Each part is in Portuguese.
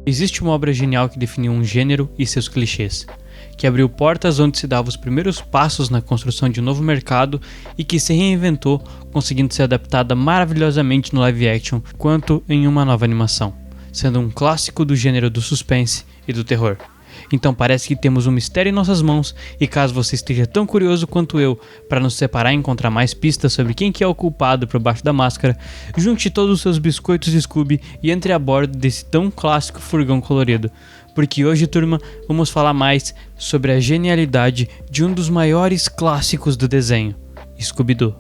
Existe uma obra genial que definiu um gênero e seus clichês, que abriu portas onde se dava os primeiros passos na construção de um novo mercado e que se reinventou, conseguindo ser adaptada maravilhosamente no live action quanto em uma nova animação, sendo um clássico do gênero do suspense e do terror. Então parece que temos um mistério em nossas mãos e caso você esteja tão curioso quanto eu para nos separar e encontrar mais pistas sobre quem que é o culpado por baixo da máscara, junte todos os seus biscoitos de Scooby e entre a bordo desse tão clássico furgão colorido. Porque hoje, turma, vamos falar mais sobre a genialidade de um dos maiores clássicos do desenho, Scooby-Doo.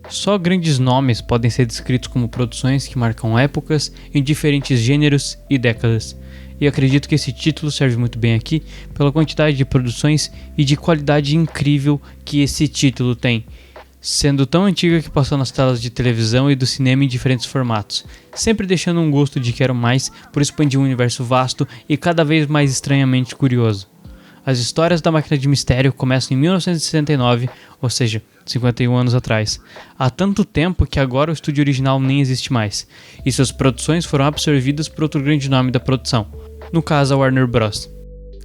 Só grandes nomes podem ser descritos como produções que marcam épocas em diferentes gêneros e décadas. E acredito que esse título serve muito bem aqui pela quantidade de produções e de qualidade incrível que esse título tem, sendo tão antiga que passou nas telas de televisão e do cinema em diferentes formatos, sempre deixando um gosto de quero mais por expandir um universo vasto e cada vez mais estranhamente curioso. As histórias da Máquina de Mistério começam em 1969, ou seja, 51 anos atrás. Há tanto tempo que agora o estúdio original nem existe mais, e suas produções foram absorvidas por outro grande nome da produção, no caso a Warner Bros.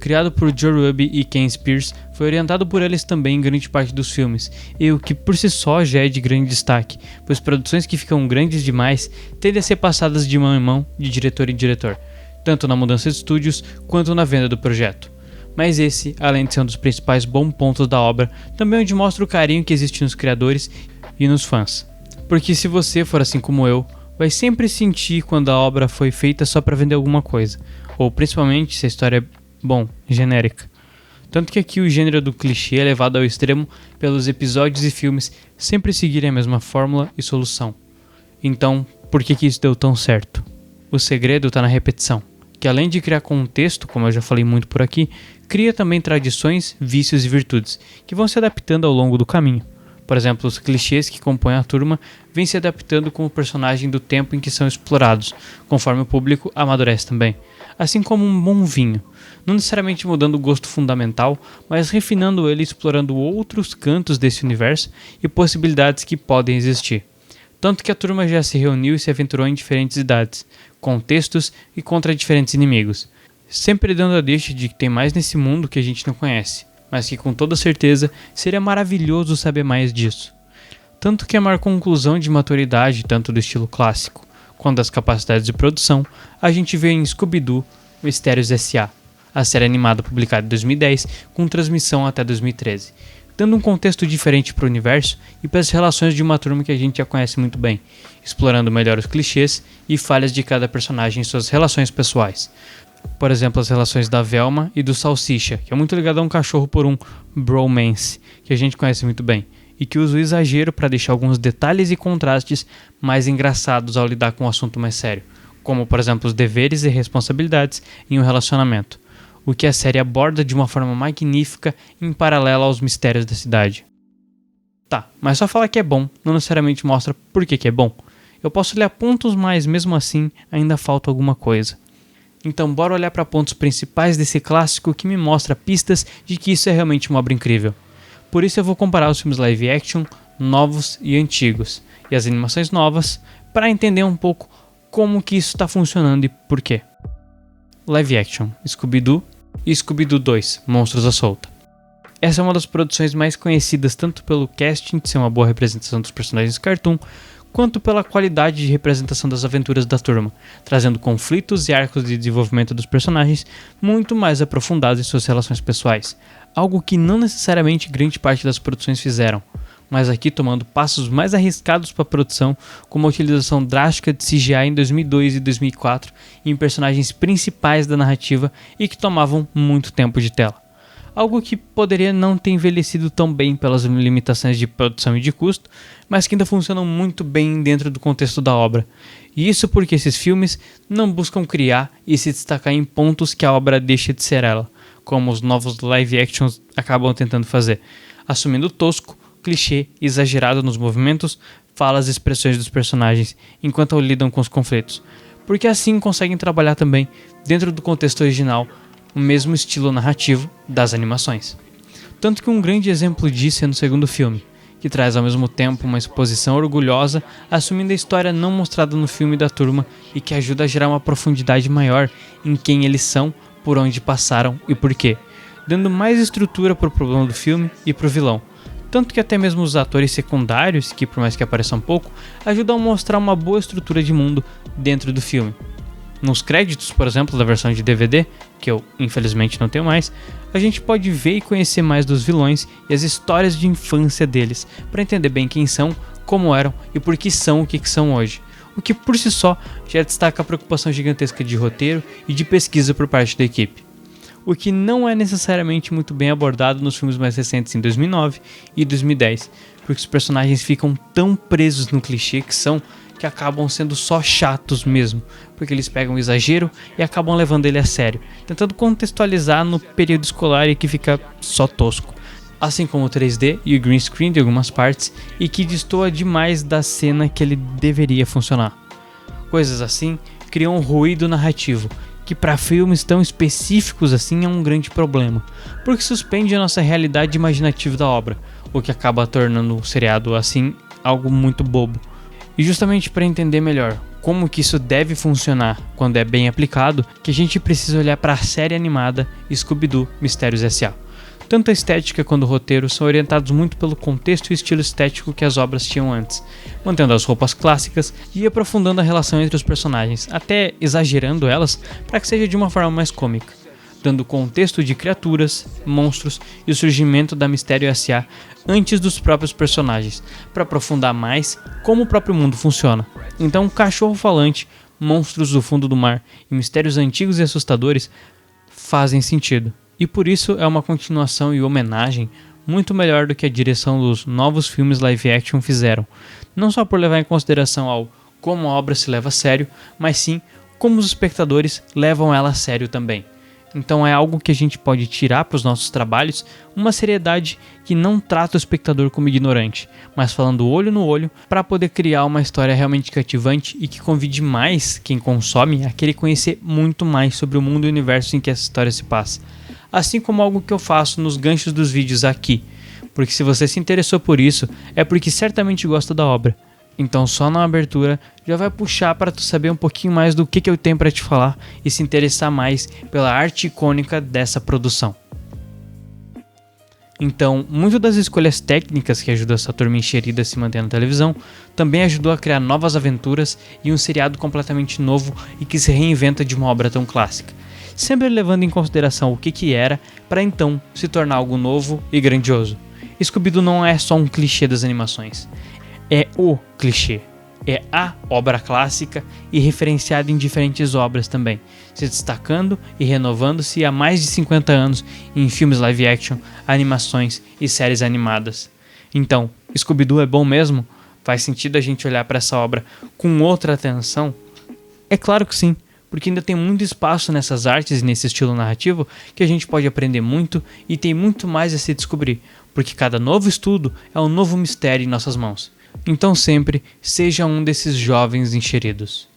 Criado por Joe Ruby e Ken Spears, foi orientado por eles também em grande parte dos filmes, e o que por si só já é de grande destaque, pois produções que ficam grandes demais tendem a ser passadas de mão em mão, de diretor em diretor, tanto na mudança de estúdios quanto na venda do projeto. Mas esse, além de ser um dos principais bons pontos da obra, também é onde mostra o carinho que existe nos criadores e nos fãs. Porque se você for assim como eu, vai sempre sentir quando a obra foi feita só para vender alguma coisa, ou principalmente se a história é, genérica. Tanto que aqui o gênero do clichê é levado ao extremo pelos episódios e filmes sempre seguirem a mesma fórmula e solução. Então, por que isso deu tão certo? O segredo está na repetição, que além de criar contexto, como eu já falei muito por aqui, cria também tradições, vícios e virtudes, que vão se adaptando ao longo do caminho. Por exemplo, os clichês que compõem a turma vêm se adaptando com o personagem do tempo em que são explorados, conforme o público amadurece também. Assim como um bom vinho, não necessariamente mudando o gosto fundamental, mas refinando ele explorando outros cantos desse universo e possibilidades que podem existir. Tanto que a turma já se reuniu e se aventurou em diferentes idades, contextos e contra diferentes inimigos, sempre dando a deixa de que tem mais nesse mundo que a gente não conhece, mas que com toda certeza seria maravilhoso saber mais disso. Tanto que a maior conclusão de maturidade, tanto do estilo clássico quanto das capacidades de produção, a gente vê em Scooby-Doo Mistérios S.A., a série animada publicada em 2010 com transmissão até 2013, dando um contexto diferente para o universo e para as relações de uma turma que a gente já conhece muito bem, explorando melhor os clichês e falhas de cada personagem em suas relações pessoais. Por exemplo, as relações da Velma e do Salsicha, que é muito ligado a um cachorro por um bromance, que a gente conhece muito bem, e que usa o exagero para deixar alguns detalhes e contrastes mais engraçados ao lidar com um assunto mais sério, como por exemplo os deveres e responsabilidades em um relacionamento, o que a série aborda de uma forma magnífica em paralelo aos mistérios da cidade. Tá, mas só falar que é bom não necessariamente mostra por que é bom. Eu posso ler pontos, mas mesmo assim ainda falta alguma coisa. Então bora olhar para pontos principais desse clássico que me mostra pistas de que isso é realmente uma obra incrível. Por isso eu vou comparar os filmes live action, novos e antigos, e as animações novas, para entender um pouco como que isso está funcionando e por quê. Live action, Scooby-Doo e Scooby-Doo 2, Monstros à Solta. Essa é uma das produções mais conhecidas tanto pelo casting de ser uma boa representação dos personagens cartoon, quanto pela qualidade de representação das aventuras da turma, trazendo conflitos e arcos de desenvolvimento dos personagens muito mais aprofundados em suas relações pessoais, algo que não necessariamente grande parte das produções fizeram, mas aqui tomando passos mais arriscados para a produção, como a utilização drástica de CGI em 2002 e 2004 em personagens principais da narrativa e que tomavam muito tempo de tela. Algo que poderia não ter envelhecido tão bem pelas limitações de produção e de custo, mas que ainda funcionam muito bem dentro do contexto da obra. E isso porque esses filmes não buscam criar e se destacar em pontos que a obra deixa de ser ela, como os novos live actions acabam tentando fazer, assumindo tosco, clichê e exagerado nos movimentos, falas e expressões dos personagens, enquanto lidam com os conflitos, porque assim conseguem trabalhar também, dentro do contexto original, o mesmo estilo narrativo das animações. Tanto que um grande exemplo disso é no segundo filme, que traz ao mesmo tempo uma exposição orgulhosa, assumindo a história não mostrada no filme da turma e que ajuda a gerar uma profundidade maior em quem eles são, por onde passaram e por quê, dando mais estrutura para o problema do filme e para o vilão. Tanto que até mesmo os atores secundários, que por mais que apareçam pouco, ajudam a mostrar uma boa estrutura de mundo dentro do filme. Nos créditos, por exemplo, da versão de DVD, que eu infelizmente não tenho mais, a gente pode ver e conhecer mais dos vilões e as histórias de infância deles, para entender bem quem são, como eram e por que são o que são hoje. O que por si só já destaca a preocupação gigantesca de roteiro e de pesquisa por parte da equipe. O que não é necessariamente muito bem abordado nos filmes mais recentes em 2009 e 2010, porque os personagens ficam tão presos no clichê que acabam sendo só chatos mesmo, porque eles pegam o exagero e acabam levando ele a sério, tentando contextualizar no período escolar e que fica só tosco. Assim como o 3D e o green screen de algumas partes, e que destoa demais da cena que ele deveria funcionar. Coisas assim criam um ruído narrativo, que para filmes tão específicos assim é um grande problema, porque suspende a nossa realidade imaginativa da obra, o que acaba tornando o seriado assim algo muito bobo. E justamente para entender melhor como que isso deve funcionar quando é bem aplicado, que a gente precisa olhar para a série animada Scooby-Doo Mistérios S.A. Tanto a estética quanto o roteiro são orientados muito pelo contexto e estilo estético que as obras tinham antes, mantendo as roupas clássicas e aprofundando a relação entre os personagens, até exagerando elas para que seja de uma forma mais cômica, dando contexto de criaturas, monstros e o surgimento da Mistério S.A. antes dos próprios personagens, para aprofundar mais como o próprio mundo funciona. Então, cachorro falante, monstros do fundo do mar e mistérios antigos e assustadores fazem sentido. E por isso é uma continuação e homenagem muito melhor do que a direção dos novos filmes live action fizeram. Não só por levar em consideração ao como a obra se leva a sério, mas sim como os espectadores levam ela a sério também. Então é algo que a gente pode tirar para os nossos trabalhos, uma seriedade que não trata o espectador como ignorante, mas falando olho no olho para poder criar uma história realmente cativante e que convide mais quem consome a querer conhecer muito mais sobre o mundo e o universo em que essa história se passa. Assim como algo que eu faço nos ganchos dos vídeos aqui, porque se você se interessou por isso, é porque certamente gosta da obra. Então só na abertura já vai puxar para tu saber um pouquinho mais do que eu tenho para te falar e se interessar mais pela arte icônica dessa produção. Então, muito das escolhas técnicas que ajudou essa turma enxerida a se manter na televisão também ajudou a criar novas aventuras e um seriado completamente novo e que se reinventa de uma obra tão clássica, sempre levando em consideração o que era para então se tornar algo novo e grandioso. Scooby-Doo não é só um clichê das animações, é o clichê, é a obra clássica e referenciada em diferentes obras também, se destacando e renovando-se há mais de 50 anos em filmes live action, animações e séries animadas. Então, Scooby-Doo é bom mesmo? Faz sentido a gente olhar para essa obra com outra atenção? É claro que sim, porque ainda tem muito espaço nessas artes e nesse estilo narrativo que a gente pode aprender muito e tem muito mais a se descobrir, porque cada novo estudo é um novo mistério em nossas mãos. Então sempre seja um desses jovens enxeridos.